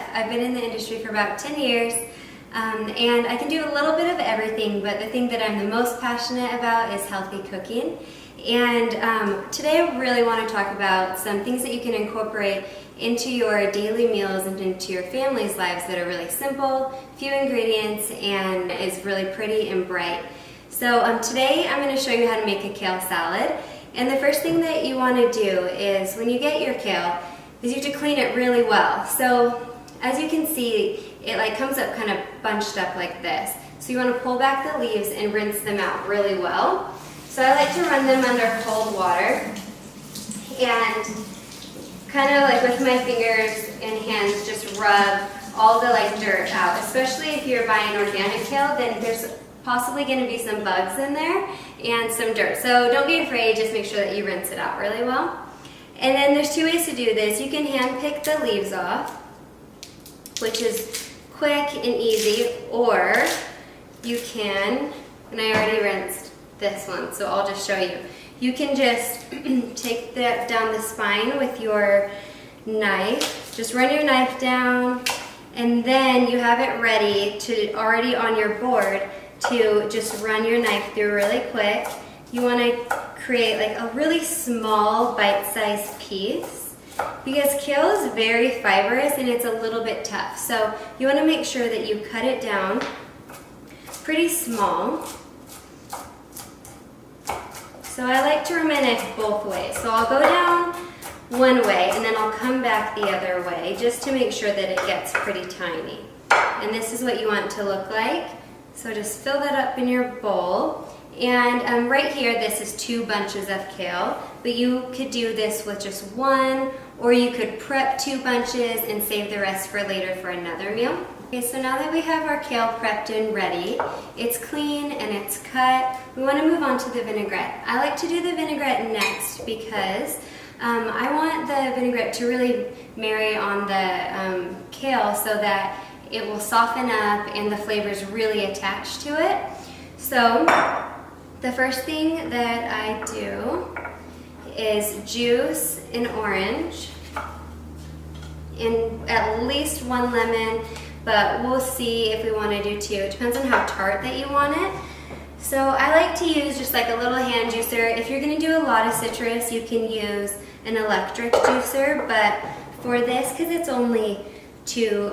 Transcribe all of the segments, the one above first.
chef. I've been in the industry for about 10 years, and I can do a little bit of everything, but the thing that I'm the most passionate about is healthy cooking. And today I really want to talk about some things that you can incorporate into your daily meals and into your family's lives that are really simple, few ingredients, and is really pretty and bright. So today I'm going to show you how to make a kale salad. And the first thing that you want to do is, when you get your kale, is you have to clean it really well. So as you can see, it comes up kind of bunched up like this. So you want to pull back the leaves and rinse them out really well. So I like to run them under cold water and kind of like with my fingers and hands just rub all the dirt out. Especially if you're buying organic kale, then there's possibly going to be some bugs in there and some dirt. So don't be afraid, just make sure that you rinse it out really well. And then there's two ways to do this. You can hand pick the leaves off, which is quick and easy, or you can, and I already rinsed this one, so I'll just show you. You can just take that down the spine with your knife. Just run your knife down, and then you have it ready to already on your board to just run your knife through really quick. You want to create like a really small bite-sized piece because kale is very fibrous and it's a little bit tough. So you want to make sure that you cut it down pretty small. So I like to run my knife both ways. So I'll go down one way and then I'll come back the other way just to make sure that it gets pretty tiny. And this is what you want it to look like. So just fill that up in your bowl. And right here, this is 2 bunches of kale, but you could do this with just 1, or you could prep 2 bunches and save the rest for later for another meal. Okay, so now that we have our kale prepped and ready, it's clean and it's cut, we want to move on to the vinaigrette. I like to do the vinaigrette next because I want the vinaigrette to really marry on the kale so that it will soften up and the flavors really attach to it. So the first thing that I do is juice an orange and at least 1 lemon, but we'll see if we want to do 2. It depends on how tart that you want it. So I like to use just like a little hand juicer. If you're going to do a lot of citrus, you can use an electric juicer, but for this, because it's only 2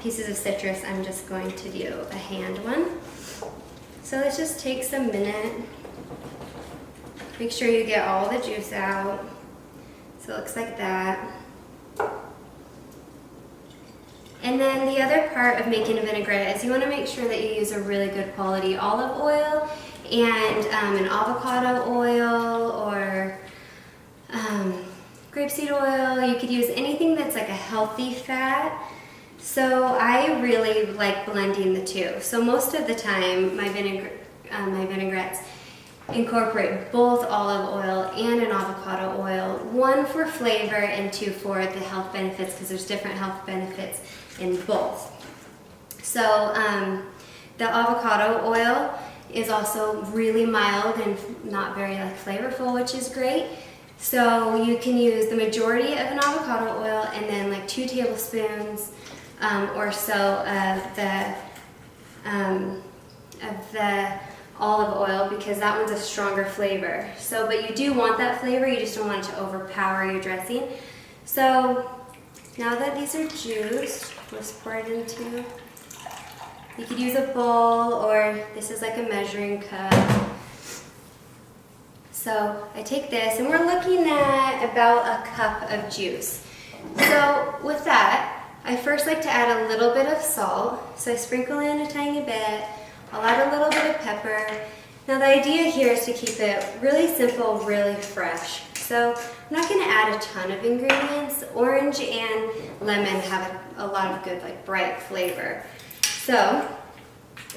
pieces of citrus, I'm just going to do a hand one. So this just takes a minute. Make sure you get all the juice out. So it looks like that. And then the other part of making a vinaigrette is you want to make sure that you use a really good quality olive oil and an avocado oil or grapeseed oil. You could use anything that's like a healthy fat. So I really like blending the 2. So most of the time my vinaigrettes incorporate both olive oil and an avocado oil, 1 for flavor and 2 for the health benefits, because there's different health benefits in both. So the avocado oil is also really mild and not very flavorful, which is great. So you can use the majority of an avocado oil and then like 2 tablespoons or so of the olive oil, because that one's a stronger flavor. So, but you do want that flavor, you just don't want it to overpower your dressing. So now that these are juiced, let's pour it into, you could use a bowl, or this is like a measuring cup. So I take this, and we're looking at about a cup of juice. So with that, I first like to add a little bit of salt. So I sprinkle in a tiny bit. I'll add a little bit of pepper. Now the idea here is to keep it really simple, really fresh. So I'm not going to add a ton of ingredients. Orange and lemon have a lot of good bright flavor. So,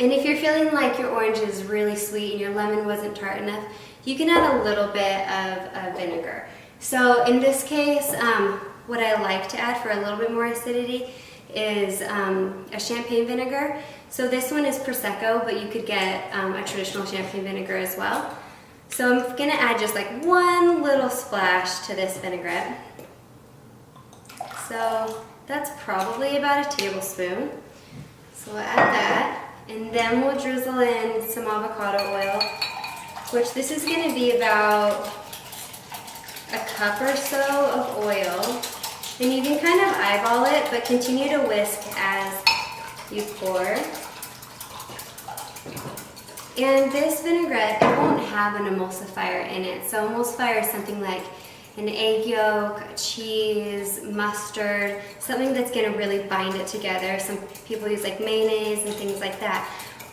and if you're feeling like your orange is really sweet and your lemon wasn't tart enough, you can add a little bit of vinegar. So in this case, what I like to add for a little bit more acidity is a champagne vinegar. So this one is Prosecco, but you could get a traditional champagne vinegar as well. So I'm going to add just like 1 little splash to this vinaigrette. So That's probably about a tablespoon. So we'll add that, and then we'll drizzle in some avocado oil, which this is going to be about a cup or so of oil. And you can kind of eyeball it, but continue to whisk as you pour. And this vinaigrette, it won't have an emulsifier in it. So emulsifier is something like an egg yolk, cheese, mustard, something that's going to really bind it together. Some people use like mayonnaise and things like that.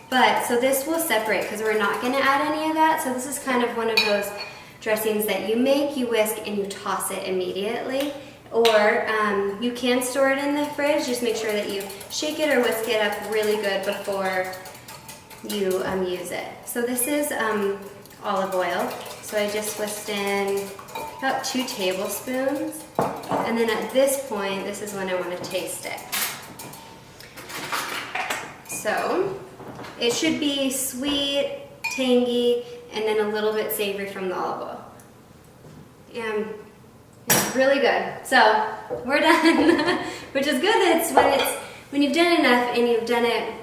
But so this will separate because we're not going to add any of that. So this is kind of one of those dressings that you make, you whisk, and you toss it immediately. Or you can store it in the fridge. Just make sure that you shake it or whisk it up really good before you use it. So this is olive oil. So I just whisked in about 2 tablespoons. And then at this point, this is when I want to taste it. So it should be sweet, tangy, and then a little bit savory from the olive oil. And it's really good. So we're done, which is good. That's when you've done enough and you've done it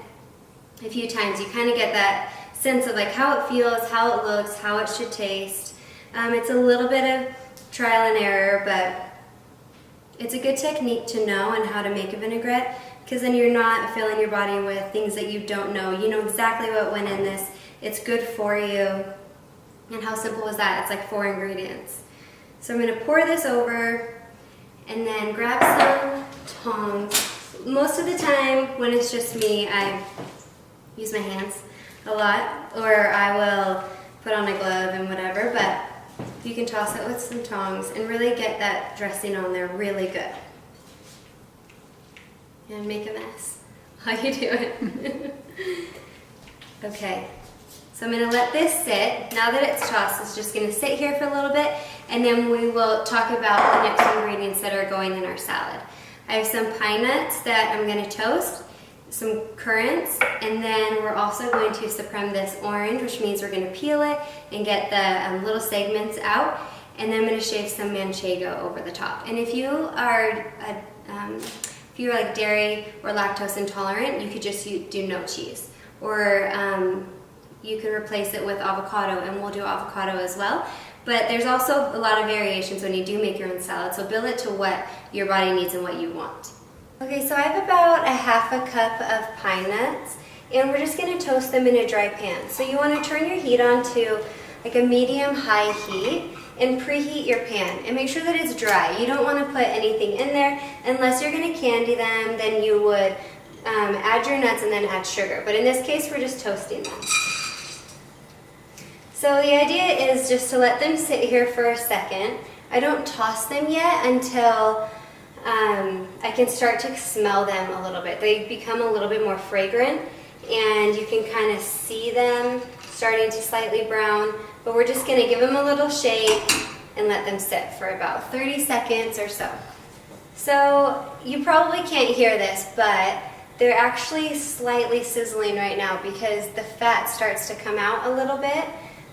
a few times, you kind of get that sense of like how it feels, how it looks, how it should taste. It's a little bit of trial and error, but it's a good technique to know on how to make a vinaigrette, because then you're not filling your body with things that you don't know. You know exactly what went in this. It's good for you. And how simple is that? It's like 4 ingredients. So I'm going to pour this over and then grab some tongs. Most of the time when it's just me, I use my hands a lot, or I will put on a glove and whatever, but you can toss it with some tongs and really get that dressing on there really good. And make a mess while you do it. Okay, so I'm going to let this sit. Now that it's tossed, it's just going to sit here for a little bit, and then we will talk about the next ingredients that are going in our salad. I have some pine nuts that I'm going to toast, some currants, and then we're also going to supreme this orange, which means we're going to peel it and get the little segments out, and then I'm going to shave some manchego over the top. And if you are like dairy or lactose intolerant, you could just do no cheese, or you could replace it with avocado, and we'll do avocado as well. But there's also a lot of variations when you do make your own salad, so build it to what your body needs and what you want. Okay, so I have about a half a cup of pine nuts, and we're just going to toast them in a dry pan. So you want to turn your heat on to like a medium-high heat and preheat your pan, and make sure that it's dry. You don't want to put anything in there unless you're going to candy them. Then you would add your nuts and then add sugar. But in this case, we're just toasting them. So the idea is just to let them sit here for a second. I don't toss them yet until I can start to smell them a little bit. They become a little bit more fragrant, and you can kind of see them starting to slightly brown, but we're just going to give them a little shake and let them sit for about 30 seconds or so. So you probably can't hear this, but they're actually slightly sizzling right now because the fat starts to come out a little bit.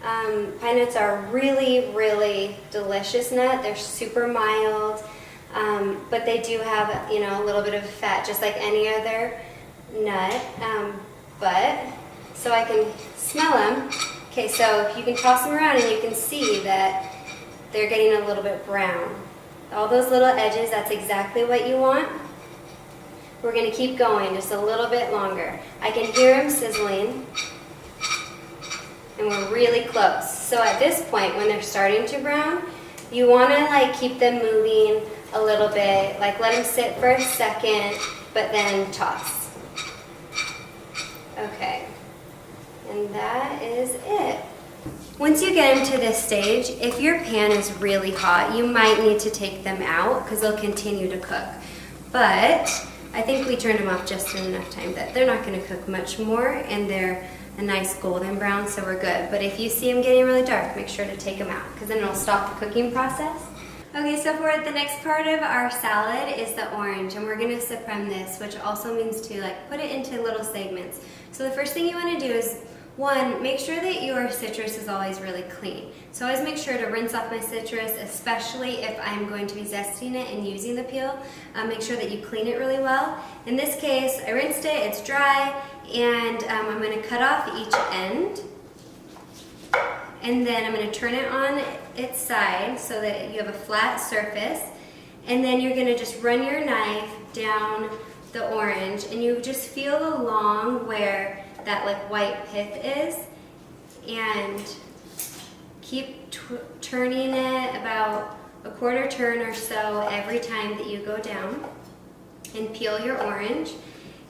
Pine nuts are really, really delicious nut. They're super mild. But they do have, you know, a little bit of fat, just like any other nut. So I can smell them. Okay, so you can toss them around and you can see that they're getting a little bit brown. All those little edges, that's exactly what you want. We're going to keep going just a little bit longer. I can hear them sizzling, and we're really close. So at this point, when they're starting to brown, you want to like keep them moving a little bit, like let them sit for a second, but then toss. Okay, and that is it. Once you get them to this stage, if your pan is really hot, you might need to take them out because they'll continue to cook. But I think we turned them off just in enough time that they're not going to cook much more, and they're a nice golden brown, so we're good. But if you see them getting really dark, make sure to take them out because then it'll stop the cooking process. Okay, so for the next part of our salad is the orange, and we're going to supreme this, which also means to like put it into little segments. So the first thing you want to do is One, make sure that your citrus is always really clean. So always make sure to rinse off my citrus, especially if I'm going to be zesting it and using the peel. Make sure that you clean it really well. In this case, I rinsed it, it's dry, and I'm going to cut off each end. And then I'm going to turn it on its side so that you have a flat surface. And then you're going to just run your knife down the orange, and you just feel along where that like white pith is, and keep turning it about a quarter turn or so every time that you go down and peel your orange.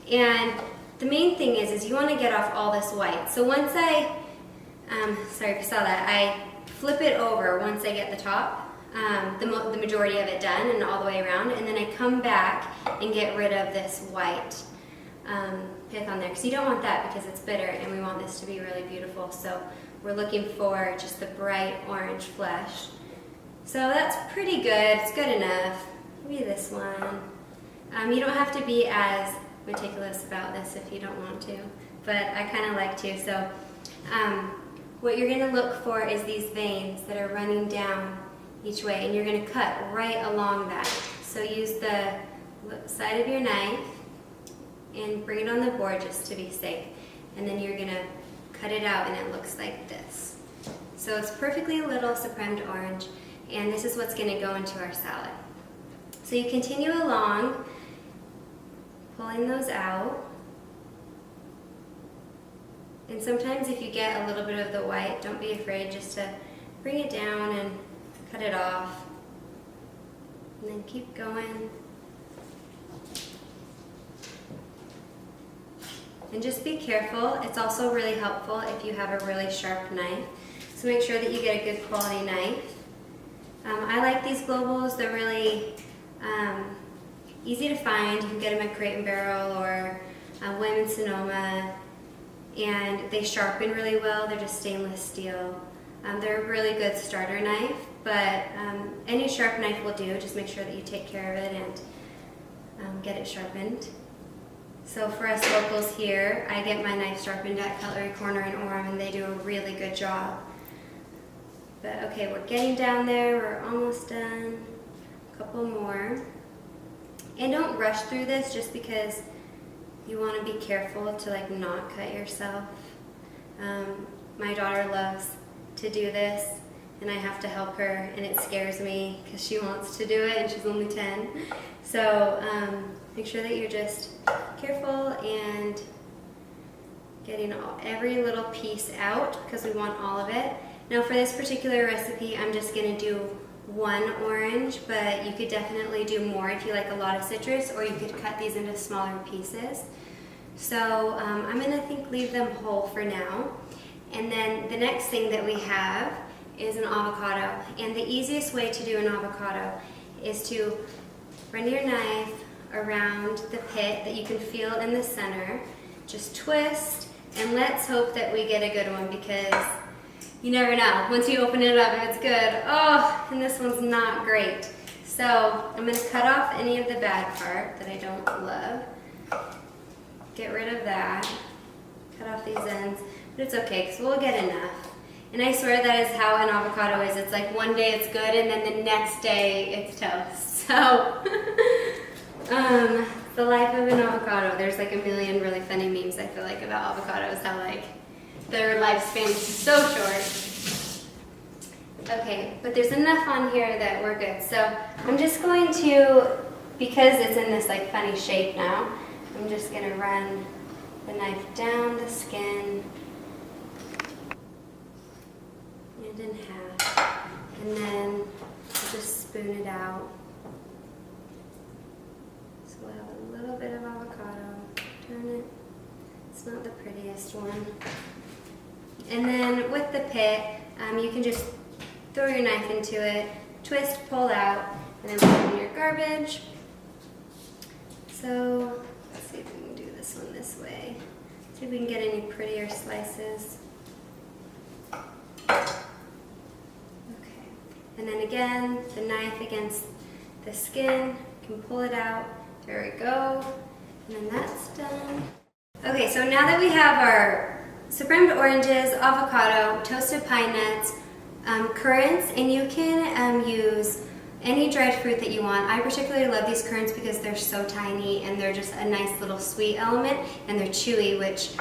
And the main thing is you want to get off all this white. So once sorry if you saw that, I flip it over once I get the top, the majority of it done and all the way around, and then I come back and get rid of this white pith on there, because you don't want that because it's bitter, and we want this to be really beautiful. So we're looking for just the bright orange flesh. So that's pretty good. It's good enough. Maybe this one. You don't have to be as meticulous about this if you don't want to, but I kind of like to. So what you're going to look for is these veins that are running down each way, and you're going to cut right along that. So use the side of your knife and bring it on the board just to be safe. And then you're going to cut it out, and it looks like this. So it's perfectly little supremed orange, and this is what's going to go into our salad. So you continue along, pulling those out. And sometimes if you get a little bit of the white, don't be afraid just to bring it down and cut it off. And then keep going. And just be careful. It's also really helpful if you have a really sharp knife. So make sure that you get a good quality knife. I like these globals. They're really easy to find. You can get them at Crate & Barrel or Williams Sonoma. And they sharpen really well. They're just stainless steel. They're a really good starter knife, but any sharp knife will do. Just make sure that you take care of it and get it sharpened. So for us locals here, I get my knife sharpened at Cutlery Corner in Orem, and they do a really good job. But okay, we're getting down there. We're almost done. A couple more. And don't rush through this just because you want to be careful to like not cut yourself. My daughter loves to do this, and I have to help her, and it scares me because she wants to do it and she's only 10. So make sure that you're just careful and getting every little piece out because we want all of it. Now for this particular recipe, I'm just going to do one orange, but you could definitely do more if you like a lot of citrus, or you could cut these into smaller pieces. So I'm going to leave them whole for now. And then the next thing that we have is an avocado. And the easiest way to do an avocado is to run your knife around the pit that you can feel in the center. Just twist, and let's hope that we get a good one, because you never know. Once you open it up, if it's good, oh, and this one's not great. So I'm going to cut off any of the bad part that I don't love. Get rid of that. Cut off these ends. But it's okay, because we'll get enough. And I swear that is how an avocado is. It's like one day it's good, and then the next day it's toast. So, the life of an avocado. There's like a million really funny memes, I feel like, about avocados, how like their lifespan is so short. Okay, but there's enough on here that we're good. So I'm just going to, because it's in this like funny shape now, I'm just going to run the knife down the skin and in half, and then I'll just spoon it out. So we'll have a little bit of avocado. Turn it. It's not the prettiest one. And then with the pit, you can just throw your knife into it, twist, pull out, and then put it in your garbage. So let's see if we can do this one this way. See if we can get any prettier slices. Okay. And then again, the knife against the skin, you can pull it out. There we go. And then that's done. Okay, so now that we have our So brimmed oranges, avocado, toasted pine nuts, currants, and you can use any dried fruit that you want. I particularly love these currants because they're so tiny and they're just a nice little sweet element, and they're chewy, which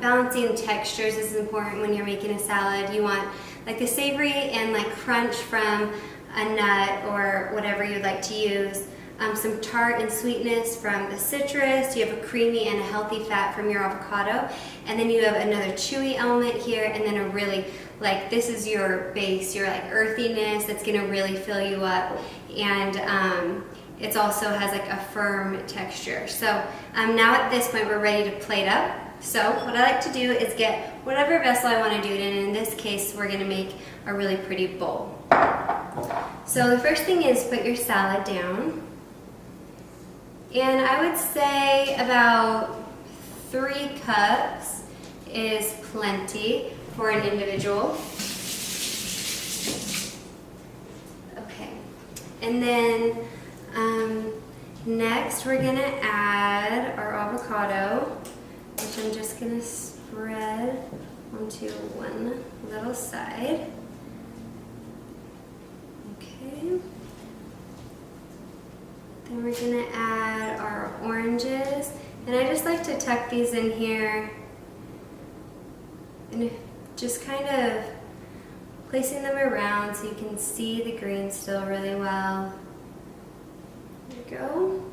balancing textures is important when you're making a salad. You want like the savory and like crunch from a nut or whatever you'd like to use. Some tart and sweetness from the citrus. You have a creamy and a healthy fat from your avocado, and then you have another chewy element here, and then a really, like, this is your base, your like earthiness that's gonna really fill you up, and it also has like a firm texture. So now at this point we're ready to plate up. So what I like to do is get whatever vessel I want to do it in. In this case, we're gonna make a really pretty bowl. So the first thing is put your salad down. And I would say about 3 cups is plenty for an individual. Okay, and then next we're gonna add our avocado, which I'm just gonna spread onto one little side. Okay. Then we're gonna add our oranges, and I just like to tuck these in here and just kind of placing them around so you can see the green still really well. There we go.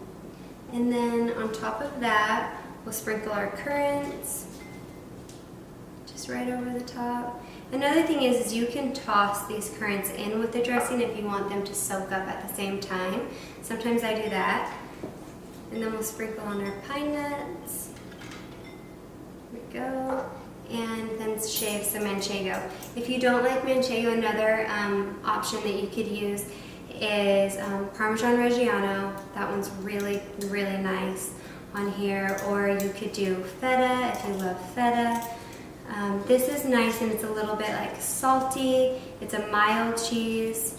And then on top of that, we'll sprinkle our currants just right over the top. Another thing is you can toss these currants in with the dressing if you want them to soak up at the same time. Sometimes I do that. And then we'll sprinkle on our pine nuts. There we go. And then shave some manchego. If you don't like manchego, another option that you could use is Parmesan Reggiano. That one's really, really nice on here. Or you could do feta if you love feta. This is nice and it's a little bit like salty. It's a mild cheese,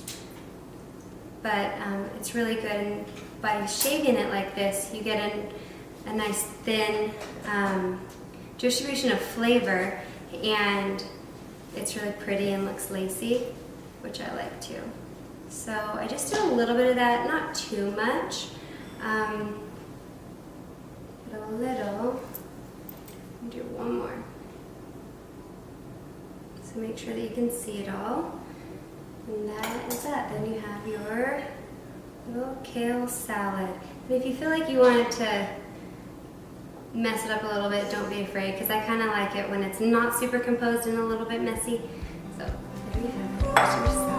but it's really good. And by shaving it like this, you get a nice thin distribution of flavor, and it's really pretty and looks lacy, which I like too. So I just do a little bit of that, not too much, but a little. I'll do one more. So make sure that you can see it all. And that is that. Then you have your little kale salad. And if you feel like you want to mess it up a little bit, don't be afraid, because I kind of like it when it's not super composed and a little bit messy. So there you have it. There's your salad.